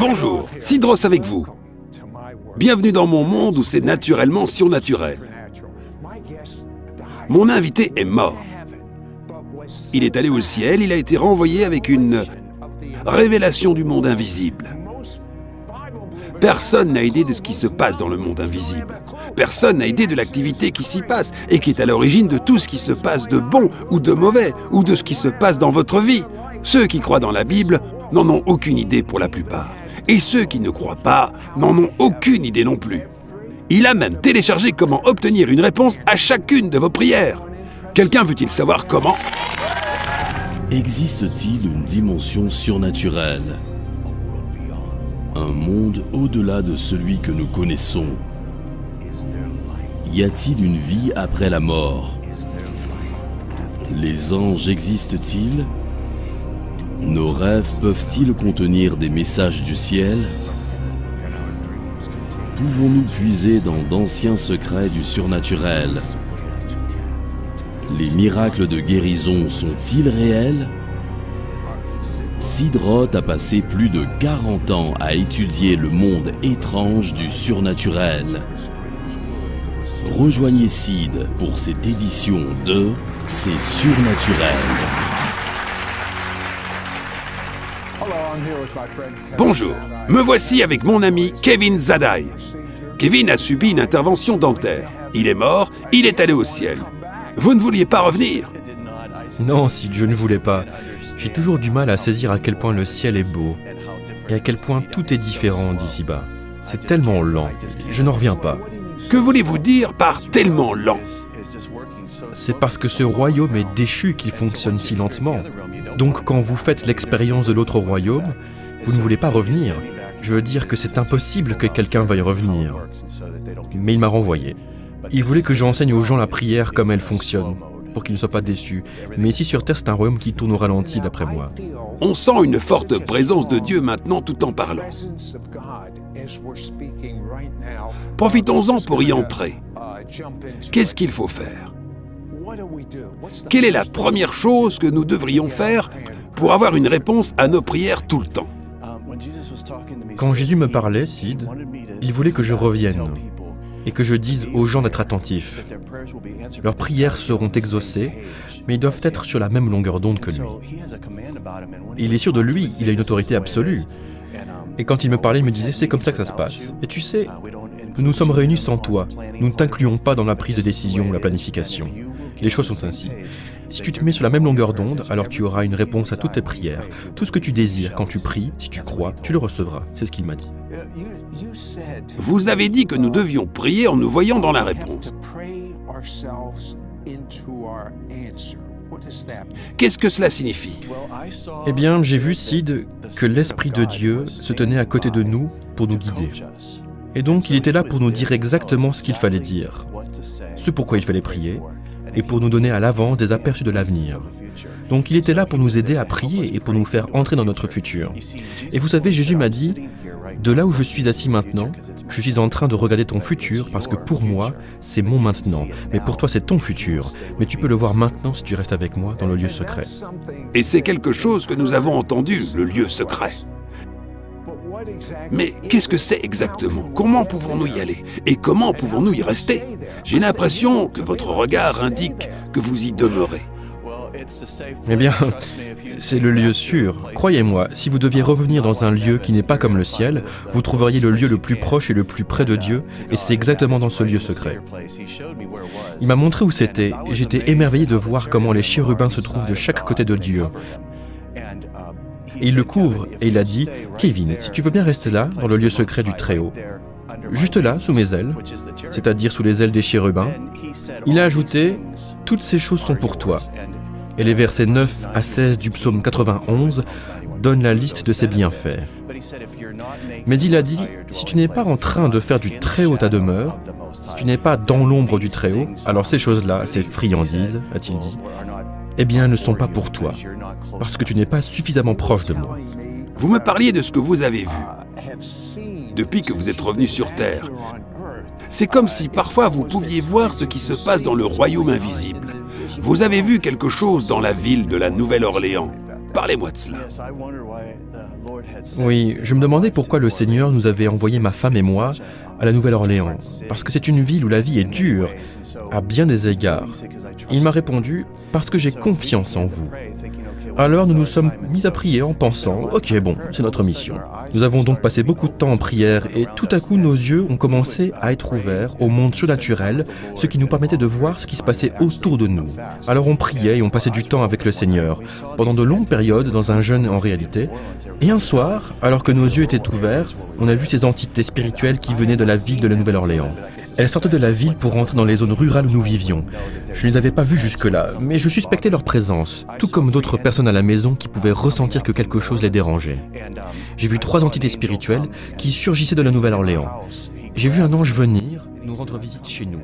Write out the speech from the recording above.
Bonjour, Sidros avec vous. Bienvenue dans mon monde où c'est naturellement surnaturel. Mon invité est mort. Il est allé au ciel, il a été renvoyé avec une révélation du monde invisible. Personne n'a idée de ce qui se passe dans le monde invisible. Personne n'a idée de l'activité qui s'y passe et qui est à l'origine de tout ce qui se passe de bon ou de mauvais, ou de ce qui se passe dans votre vie. Ceux qui croient dans la Bible n'en ont aucune idée pour la plupart. Et ceux qui ne croient pas n'en ont aucune idée non plus. Il a même téléchargé comment obtenir une réponse à chacune de vos prières. Quelqu'un veut-il savoir comment? Existe-t-il une dimension surnaturelle? Un monde au-delà de celui que nous connaissons? Y a-t-il une vie après la mort? Les anges existent-ils? Nos rêves peuvent-ils contenir des messages du ciel? Pouvons-nous puiser dans d'anciens secrets du surnaturel? Les miracles de guérison sont-ils réels? Sid Roth a passé plus de 40 ans à étudier le monde étrange du surnaturel. Rejoignez Sid pour cette édition de C'est surnaturel. Bonjour, me voici avec mon ami Kevin Zadai. Kevin a subi une intervention dentaire. Il est mort, il est allé au ciel. Vous ne vouliez pas revenir? Non, Sid, je ne voulais pas. J'ai toujours du mal à saisir à quel point le ciel est beau et à quel point tout est différent d'ici-bas. C'est tellement lent, je n'en reviens pas. Que voulez-vous dire par tellement lent? C'est parce que ce royaume est déchu qu'il fonctionne si lentement. Donc quand vous faites l'expérience de l'autre royaume, vous ne voulez pas revenir. Je veux dire que c'est impossible que quelqu'un veuille revenir. Mais il m'a renvoyé. Il voulait que j'enseigne aux gens la prière comme elle fonctionne, pour qu'ils ne soient pas déçus. Mais ici sur Terre, c'est un royaume qui tourne au ralenti d'après moi. On sent une forte présence de Dieu maintenant tout en parlant. Profitons-en pour y entrer. Qu'est-ce qu'il faut faire? Quelle est la première chose que nous devrions faire pour avoir une réponse à nos prières tout le temps? Quand Jésus me parlait, Sid, il voulait que je revienne et que je dise aux gens d'être attentifs. Leurs prières seront exaucées, mais ils doivent être sur la même longueur d'onde que lui. Il est sûr de lui, il a une autorité absolue. Et quand il me parlait, il me disait, c'est comme ça que ça se passe. Et tu sais, nous sommes réunis sans toi. Nous ne t'incluons pas dans la prise de décision ou la planification. Les choses sont ainsi. Si tu te mets sur la même longueur d'onde, alors tu auras une réponse à toutes tes prières. Tout ce que tu désires quand tu pries, si tu crois, tu le recevras. C'est ce qu'il m'a dit. Vous avez dit que nous devions prier en nous voyant dans la réponse. Qu'est-ce que cela signifie? Eh bien, j'ai vu, Sid, que l'Esprit de Dieu se tenait à côté de nous pour nous guider. Et donc, il était là pour nous dire exactement ce qu'il fallait dire, ce pourquoi il fallait prier, et pour nous donner à l'avance des aperçus de l'avenir. Donc il était là pour nous aider à prier et pour nous faire entrer dans notre futur. Et vous savez, Jésus m'a dit, de là où je suis assis maintenant, je suis en train de regarder ton futur parce que pour moi, c'est mon maintenant. Mais pour toi, c'est ton futur. Mais tu peux le voir maintenant si tu restes avec moi dans le lieu secret. Et c'est quelque chose que nous avons entendu, le lieu secret. Mais qu'est-ce que c'est exactement? Comment pouvons-nous y aller? Et comment pouvons-nous y rester? J'ai l'impression que votre regard indique que vous y demeurez. Eh bien, c'est le lieu sûr. Croyez-moi, si vous deviez revenir dans un lieu qui n'est pas comme le ciel, vous trouveriez le lieu le plus proche et le plus près de Dieu, et c'est exactement dans ce lieu secret. Il m'a montré où c'était, et j'étais émerveillé de voir comment les chérubins se trouvent de chaque côté de Dieu. Et il le couvre, et il a dit, « Kevin, si tu veux bien rester là, dans le lieu secret du Très-Haut, juste là, sous mes ailes, c'est-à-dire sous les ailes des chérubins, il a ajouté, « Toutes ces choses sont pour toi. » Et les versets 9 à 16 du psaume 91 donnent la liste de ses bienfaits. Mais il a dit, si tu n'es pas en train de faire du Très-Haut ta demeure, si tu n'es pas dans l'ombre du Très-Haut, alors ces choses-là, ces friandises, a-t-il dit, eh bien, ne sont pas pour toi, parce que tu n'es pas suffisamment proche de moi. Vous me parliez de ce que vous avez vu, depuis que vous êtes revenu sur Terre. C'est comme si parfois vous pouviez voir ce qui se passe dans le royaume invisible. Vous avez vu quelque chose dans la ville de la Nouvelle-Orléans. Parlez-moi de cela. Oui, je me demandais pourquoi le Seigneur nous avait envoyé ma femme et moi à la Nouvelle-Orléans. Parce que c'est une ville où la vie est dure, à bien des égards. Il m'a répondu, parce que j'ai confiance en vous. Alors nous nous sommes mis à prier en pensant, ok bon, c'est notre mission. Nous avons donc passé beaucoup de temps en prière et tout à coup nos yeux ont commencé à être ouverts au monde surnaturel, ce qui nous permettait de voir ce qui se passait autour de nous. Alors on priait et on passait du temps avec le Seigneur, pendant de longues périodes dans un jeûne en réalité. Et un soir, alors que nos yeux étaient ouverts, on a vu ces entités spirituelles qui venaient de la ville de la Nouvelle-Orléans. Elles sortaient de la ville pour rentrer dans les zones rurales où nous vivions. Je ne les avais pas vues jusque-là, mais je suspectais leur présence, tout comme d'autres personnes à la maison qui pouvaient ressentir que quelque chose les dérangeait. J'ai vu 3 entités spirituelles qui surgissaient de la Nouvelle-Orléans. J'ai vu un ange venir nous rendre visite chez nous.